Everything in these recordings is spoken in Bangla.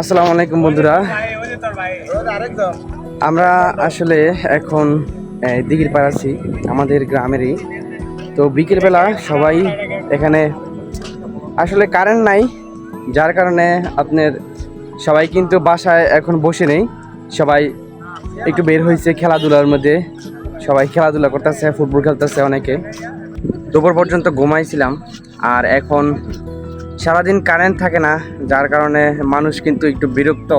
আসসালামু আলাইকুম বন্ধুরা, আমরা আসলে এখন দিঘির পাড় আছি আমাদের গ্রামেরই। তো বিকেলবেলা সবাই এখানে আসলে কারেন্ট নাই, যার কারণে আপনার সবাই কিন্তু বাসায় এখন বসে নেই, সবাই একটু বের হয়েছে খেলাধুলার মধ্যে। সবাই খেলাধুলা করতেছে, ফুটবল খেলতেছে, অনেকে দুপুর পর্যন্ত ঘুমাইছিলাম। আর এখন সারাদিন কারেন্ট থাকে না, যার কারণে মানুষ কিন্তু একটু বিরক্ত।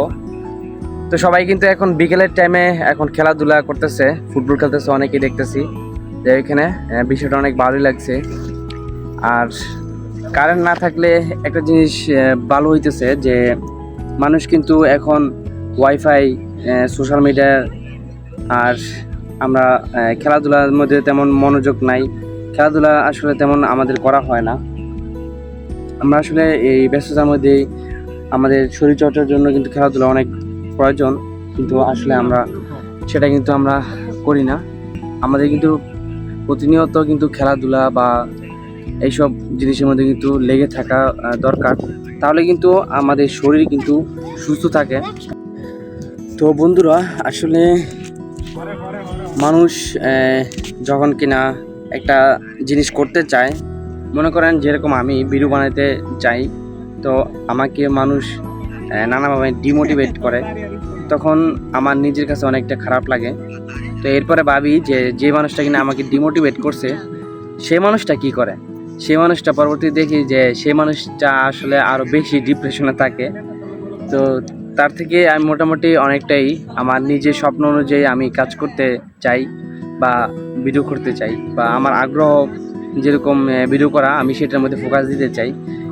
তো সবাই কিন্তু এখন বিকেলের টাইমে এখন খেলাধুলা করতেছে, ফুটবল খেলতেছে, অনেকেই দেখতেছি যে এখানে বিষয়টা অনেক ভালোই লাগছে। আর কারেন্ট না থাকলে একটা জিনিস ভালো হইতেছে যে মানুষ কিন্তু এখন ওয়াইফাই, সোশ্যাল মিডিয়া, আর আমরা খেলাধুলার মধ্যে তেমন মনোযোগ নাই। খেলাধুলা আসলে তেমন আমাদের করা হয় না। আমরা আসলে এই ব্যস্ততার মধ্যে আমাদের শরীরচর্চার জন্য কিন্তু খেলাধুলা অনেক প্রয়োজন, কিন্তু আসলে আমরা সেটা কিন্তু আমরা করি না। আমাদের কিন্তু প্রতিনিয়ত কিন্তু খেলাধুলা বা এইসব জিনিসের মধ্যে কিন্তু লেগে থাকা দরকার, তাহলে কিন্তু আমাদের শরীর কিন্তু সুস্থ থাকে। তো বন্ধুরা, আসলে মানুষ যখন কিনা একটা জিনিস করতে চায়, মনে করেন যেরকম আমি ভিডিও বানাতে চাই, তো আমাকে মানুষ নানাভাবে ডিমোটিভেট করে, তখন আমার নিজের কাছে অনেকটা খারাপ লাগে। তো এরপরে ভাবি যে যে মানুষটা কিনা আমাকে ডিমোটিভেট করছে, সেই মানুষটা কি করে। সেই মানুষটা পরবর্তীতে দেখি যে সেই মানুষটা আসলে আরও বেশি ডিপ্রেশনে থাকে। তো তার থেকে আমি মোটামুটি অনেকটাই আমার নিজের স্বপ্ন অনুযায়ী আমি কাজ করতে চাই বা ভিডিও করতে চাই, বা আমার আগ্রহ যেরকম ভিডিও করা, আমি সেটার মধ্যে ফোকাস দিতে চাই।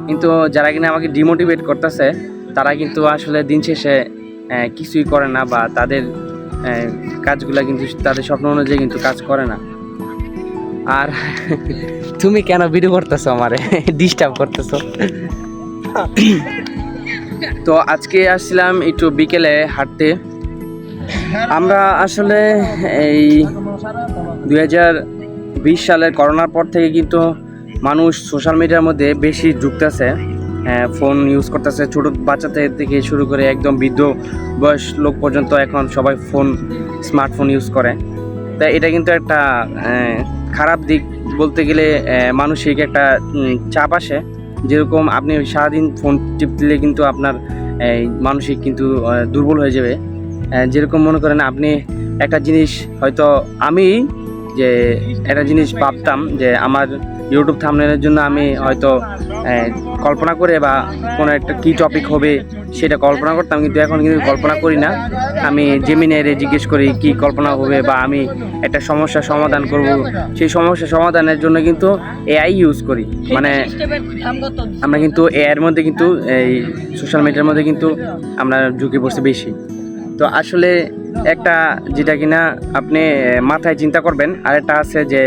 কিন্তু যারা কিনা আমাকে ডিমোটিভেট করতেছে, তারা কিন্তু আসলে দিন শেষে কিছুই করে না, বা তাদের কাজগুলা কিন্তু তাদের স্বপ্ন অনুযায়ী কিন্তু কাজ করে না। আর তুমি কেন ভিডিও করতেছো, আমারে ডিস্টার্ব করতেছো? তো আজকে আসছিলাম একটু বিকেলে হাঁটতে। আমরা আসলে এই 2020 সালের করোনার পর থেকে কিন্তু মানুষ সোশ্যাল মিডিয়ার মধ্যে বেশি ঢুকতেছে, ফোন ইউজ করতেছে। ছোটো বাচ্চাদের থেকে শুরু করে একদম বৃদ্ধ বয়স লোক পর্যন্ত এখন সবাই স্মার্টফোন ইউজ করে। তাই এটা কিন্তু একটা খারাপ দিক বলতে গেলে। মানসিক একটা চাপ আসে, যেরকম আপনি সারাদিন ফোন টিপলে কিন্তু আপনার মানসিক কিন্তু দুর্বল হয়ে যাবে। যেরকম মনে করেন আপনি একটা জিনিস, হয়তো আমি যে একটা জিনিস ভাবতাম যে আমার ইউটিউব থাম্বনেইলের জন্য আমি হয়তো কল্পনা করে বা কোনো একটা কী টপিক হবে সেটা কল্পনা করতাম, কিন্তু এখন কিন্তু কল্পনা করি না। আমি জেমিনাইরে জিজ্ঞেস করি কি কল্পনা হবে, বা আমি একটা সমস্যার সমাধান করব, সেই সমস্যা সমাধানের জন্য কিন্তু এআই ইউজ করি। মানে আমরা কিন্তু এআইয়ের মধ্যে কিন্তু এই সোশ্যাল মিডিয়ার মধ্যে কিন্তু আমরা ঝুঁকে পড়ছি বেশি। তো আসলে একটা যেটা কিনা আপনি মাথায় চিন্তা করবেন, আর একটা আছে যে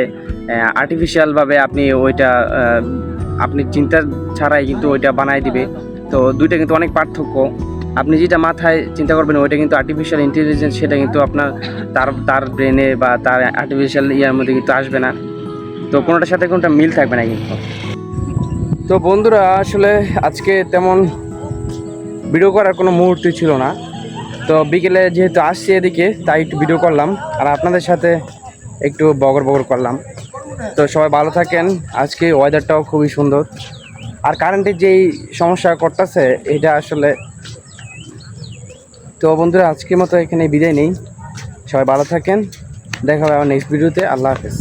আর্টিফিশিয়ালভাবে আপনি ওইটা আপনি চিন্তা ছাড়াই কিন্তু ওইটা বানাই দিবে। তো দুইটা কিন্তু অনেক পার্থক্য। আপনি যেটা মাথায় চিন্তা করবেন ওইটা কিন্তু আর্টিফিশিয়াল ইন্টেলিজেন্স, সেটা কিন্তু আপনার তার ব্রেনে বা তার আর্টিফিশিয়াল ইয়ার মধ্যে কিন্তু আসবে না। তো কোনোটার সাথে কোনোটা মিল থাকবে না কিন্তু। তো বন্ধুরা, আসলে আজকে তেমন ভিডিও করার কোনো মুহূর্তই ছিল না। তো বিকেলে যেহেতু আসছি এদিকে, তাই একটু ভিডিও করলাম আর আপনাদের সাথে একটু বগর করলাম। তো সবাই ভালো থাকেন। আজকে ওয়েদারটাও খুবই সুন্দর, আর কারেন্টের যেই সমস্যা করতেছে এটা আসলে। তো বন্ধুরা, আজকের মতো এখানে বিদায় নেই। সবাই ভালো থাকেন, দেখা হবে আমার নেক্সট ভিডিওতে। আল্লাহ হাফেজ।